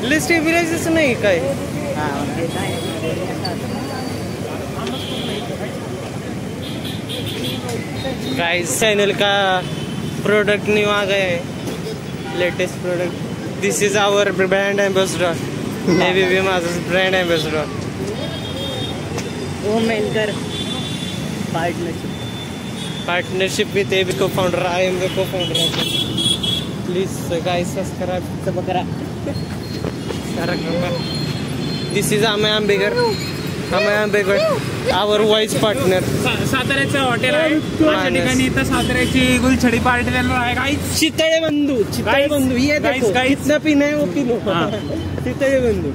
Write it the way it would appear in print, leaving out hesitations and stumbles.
List नहीं काय guys channel का प्रोडक्ट न्यू आ गया है, latest product. This is our brand ambassador. ABB माझा brand ambassador. Om anchor partnership with AB co-founder. I am the co-founder. Please guys subscribe. This is Amay Ambekar. Our vice partner. साताऱ्याचं hotel आहे अशा ठिकाणी. इथं साताऱ्याची गुलछडी party आहे guys. Chitale बंधू ये देखो कितना पीना है वो पी लो. चितळे बंधू.